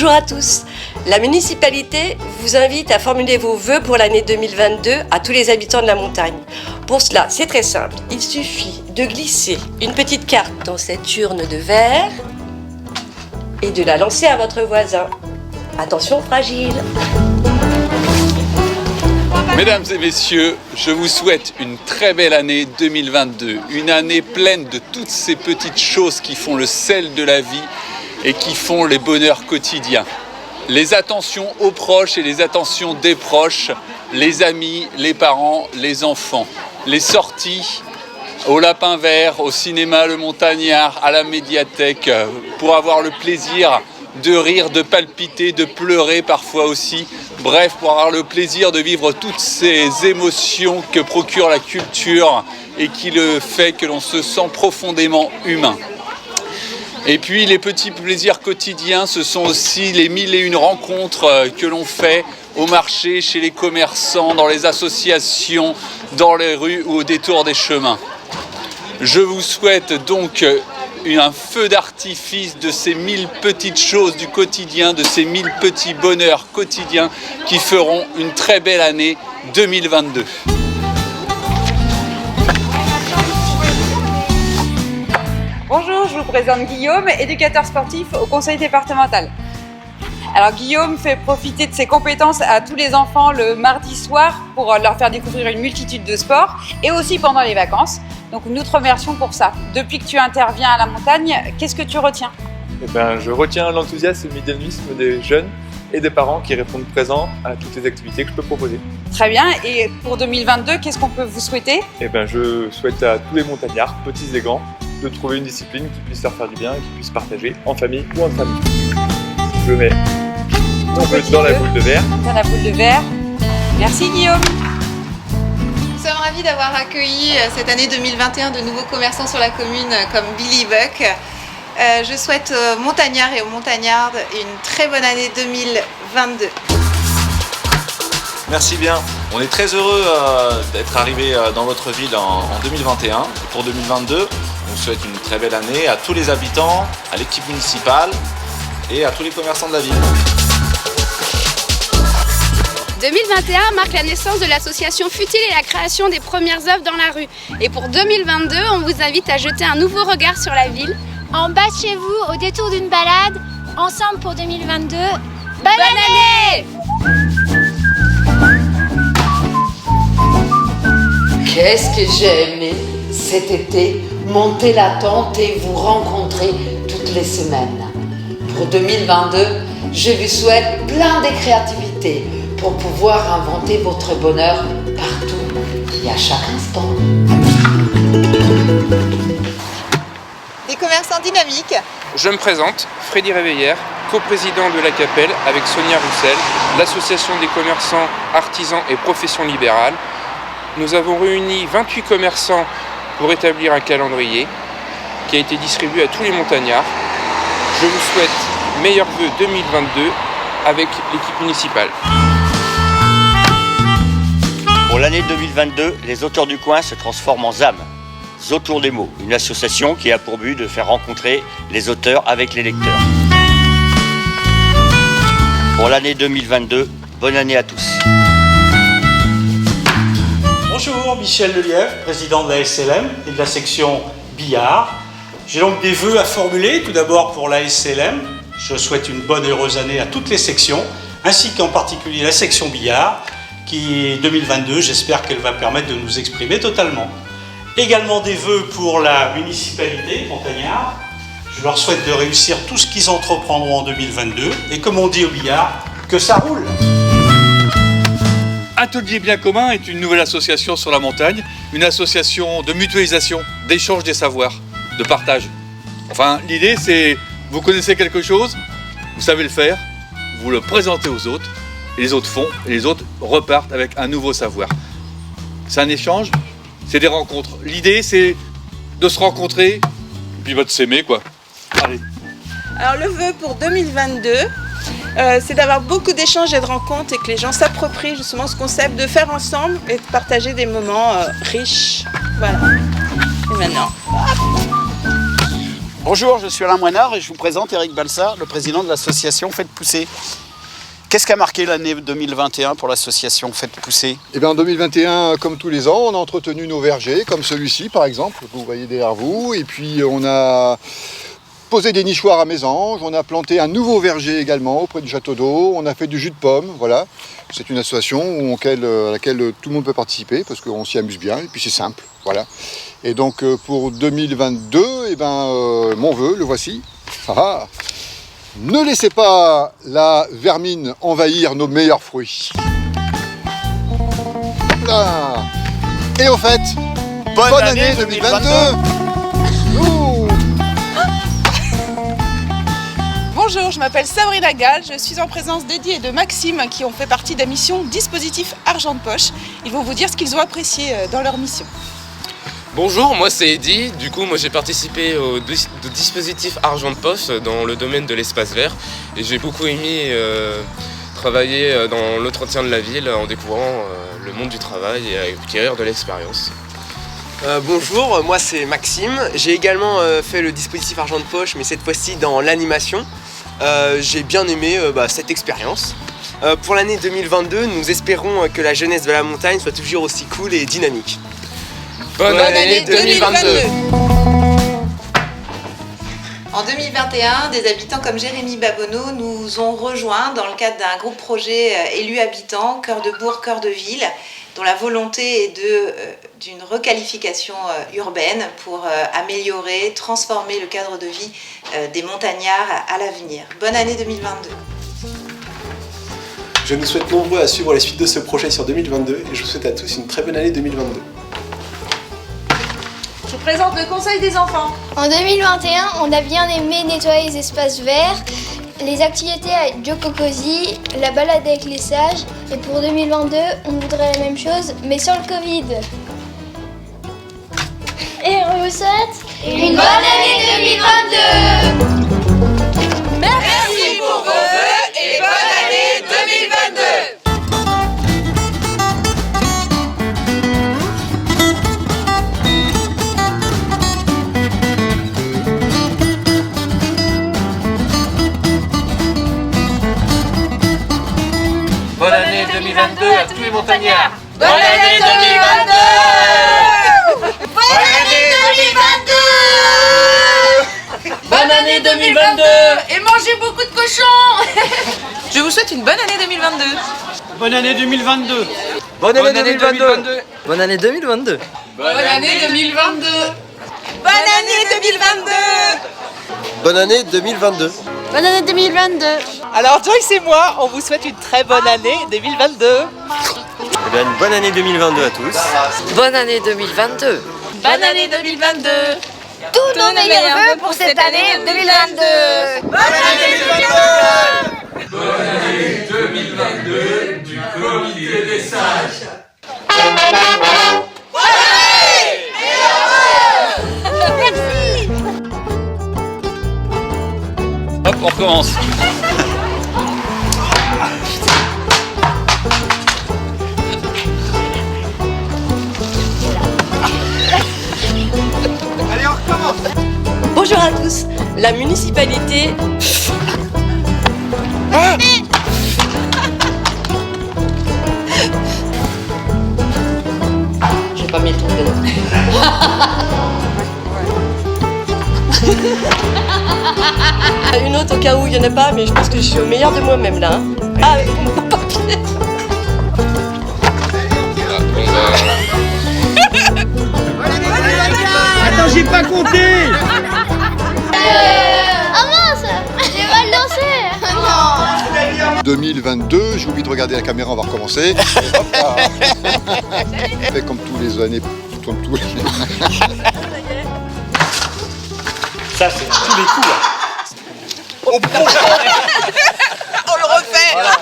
Bonjour à tous. La municipalité vous invite à formuler vos vœux pour l'année 2022 à tous les habitants de la montagne. Pour cela, c'est très simple. Il suffit de glisser une petite carte dans cette urne de verre et de la lancer à votre voisin. Attention fragile. Mesdames et messieurs, je vous souhaite une très belle année 2022. Une année pleine de toutes ces petites choses qui font le sel de la vie et qui font les bonheurs quotidiens. Les attentions aux proches et les attentions des proches, les amis, les parents, les enfants. Les sorties au Lapin Vert, au cinéma Le Montagnard, à la médiathèque, pour avoir le plaisir de rire, de palpiter, de pleurer parfois aussi. Bref, pour avoir le plaisir de vivre toutes ces émotions que procure la culture et qui le fait que l'on se sent profondément humain. Et puis les petits plaisirs quotidiens, ce sont aussi les 1001 rencontres que l'on fait au marché, chez les commerçants, dans les associations, dans les rues ou au détour des chemins. Je vous souhaite donc un feu d'artifice de ces 1000 petites choses du quotidien, de ces 1000 petits bonheurs quotidiens qui feront une très belle année 2022. Bonjour, je vous présente Guillaume, éducateur sportif au conseil départemental. Alors Guillaume fait profiter de ses compétences à tous les enfants le mardi soir pour leur faire découvrir une multitude de sports et aussi pendant les vacances. Donc nous te remercions pour ça. Depuis que tu interviens à la montagne, qu'est-ce que tu retiens ? Je retiens l'enthousiasme et le dynamisme des jeunes et des parents qui répondent présents à toutes les activités que je peux proposer. Très bien. Et pour 2022, qu'est-ce qu'on peut vous souhaiter ? Je souhaite à tous les montagnards, petits et grands, de trouver une discipline qui puisse leur faire du bien et qui puisse partager en famille ou entre amis. Je mets mon vœu dans la boule de verre. Dans la boule de verre. Merci Guillaume. Nous sommes ravis d'avoir accueilli cette année 2021 de nouveaux commerçants sur la commune comme Billy Buck. Je souhaite aux montagnards et aux montagnardes une très bonne année 2022. Merci bien. On est très heureux d'être arrivé dans votre ville en 2021. Et pour 2022, on vous souhaite une très belle année à tous les habitants, à l'équipe municipale et à tous les commerçants de la ville. 2021 marque la naissance de l'association Futile et la création des premières œuvres dans la rue. Et pour 2022, on vous invite à jeter un nouveau regard sur la ville. En bas de chez vous, au détour d'une balade, ensemble pour 2022. Bonne année! Qu'est-ce que j'ai aimé cet été, monter la tente et vous rencontrer toutes les semaines. Pour 2022, je vous souhaite plein de créativité pour pouvoir inventer votre bonheur partout et à chaque instant. Des commerçants dynamiques. Je me présente, Freddy Réveillère, coprésident de la Capelle avec Sonia Roussel, l'association des commerçants, artisans et professions libérales. Nous avons réuni 28 commerçants pour établir un calendrier qui a été distribué à tous les montagnards. Je vous souhaite meilleurs vœux 2022 avec l'équipe municipale. Pour l'année 2022, les auteurs du coin se transforment en ZAM, Autour des mots, une association qui a pour but de faire rencontrer les auteurs avec les lecteurs. Pour l'année 2022, bonne année à tous. Bonjour, Michel Lelièvre, président de la SLM et de la section billard. J'ai donc des vœux à formuler. Tout d'abord pour la SLM, je souhaite une bonne et heureuse année à toutes les sections, ainsi qu'en particulier la section billard, qui 2022, j'espère qu'elle va permettre de nous exprimer totalement. Également des vœux pour la municipalité montagnard. Je leur souhaite de réussir tout ce qu'ils entreprendront en 2022 et comme on dit au billard, que ça roule. Atelier Bien Commun est une nouvelle association sur la montagne, une association de mutualisation, d'échange des savoirs, de partage. Enfin, l'idée c'est, vous connaissez quelque chose, vous savez le faire, vous le présentez aux autres, et les autres font, et les autres repartent avec un nouveau savoir. C'est un échange, c'est des rencontres. L'idée c'est de se rencontrer, et puis de s'aimer quoi. Allez. Alors le vœu pour 2022, c'est d'avoir beaucoup d'échanges et de rencontres et que les gens s'approprient justement ce concept de faire ensemble et de partager des moments riches. Voilà. Et maintenant, hop. Bonjour, je suis Alain Moinard et je vous présente Eric Balsa, le président de l'association Faites Pousser. Qu'est-ce qu'a marqué l'année 2021 pour l'association Faites Pousser? Eh bien, en 2021, comme tous les ans, on a entretenu nos vergers, comme celui-ci par exemple, que vous voyez derrière vous. Et puis on a posé des nichoirs à mésanges, on a planté un nouveau verger également auprès du château d'eau, on a fait du jus de pomme, voilà. C'est une association à laquelle tout le monde peut participer parce qu'on s'y amuse bien et puis c'est simple, voilà. Et donc pour 2022, eh ben, mon vœu, le voici. Ne laissez pas la vermine envahir nos meilleurs fruits. Là. Et au fait, bonne année 2022. Bonjour, je m'appelle Sabrina Gall, je suis en présence d'Eddie et de Maxime qui ont fait partie de la mission Dispositif Argent de Poche. Ils vont vous dire ce qu'ils ont apprécié dans leur mission. Bonjour, moi c'est Eddy. Du coup, moi j'ai participé au dispositif Argent de Poche dans le domaine de l'espace vert et j'ai beaucoup aimé travailler dans l'entretien de la ville en découvrant le monde du travail et acquérir de l'expérience. Bonjour, moi c'est Maxime. J'ai également fait le dispositif Argent de Poche, mais cette fois-ci dans l'animation. J'ai bien aimé cette expérience. Pour l'année 2022, nous espérons que la jeunesse de la montagne soit toujours aussi cool et dynamique. Bonne année 2022. En 2021, des habitants comme Jérémy Babonneau nous ont rejoints dans le cadre d'un groupe projet élus habitants, cœur de bourg, cœur de ville, dont la volonté est d'une requalification urbaine pour améliorer, transformer le cadre de vie des montagnards à l'avenir. Bonne année 2022. Je nous souhaite nombreux à suivre la suite de ce projet sur 2022 et je vous souhaite à tous une très bonne année 2022. Je vous présente le conseil des enfants. En 2021, on a bien aimé nettoyer les espaces verts, les activités avec Joe Cocosi, la balade avec les sages. Et pour 2022, on voudrait la même chose, mais sans le Covid. Et on vous souhaite une bonne année 2022. Merci pour vos vœux et bonne année 2022. Bonne année 2022 à tous les montagnards. Bonne année 2022. Bonne année 2022. Bonne année 2022. Et mangez beaucoup de cochons. Je vous souhaite une bonne année 2022. Bonne année 2022. Bonne année 2022. Bonne année 2022. Bonne année 2022. Bonne année 2022. Bonne année 2022. Bonne année 2022. Alors Joyce et moi, on vous souhaite une très bonne année 2022. Eh bien, une bonne année 2022 à tous. Bonne année 2022. Bonne année 2022. Tous nos meilleurs vœux pour cette année 2022. Bonne année 2022. Bonne année 2022 du comité des sages. Merci. Hop, on recommence. Allez, on recommence. Bonjour à tous. La municipalité... Je vais pas m'y tromper. Une autre au cas où il n'y en a pas, mais je pense que je suis au meilleur de moi-même là. Hein. Ah, avec mon papier. Attends, j'ai pas compté. Oh mince, j'ai mal dansé. Non. 2022, j'ai oublié de regarder la caméra, on va recommencer. Hop là. Fait comme tous les années, comme tous les... Ça, c'est tous les coups là. On le refait. Voilà.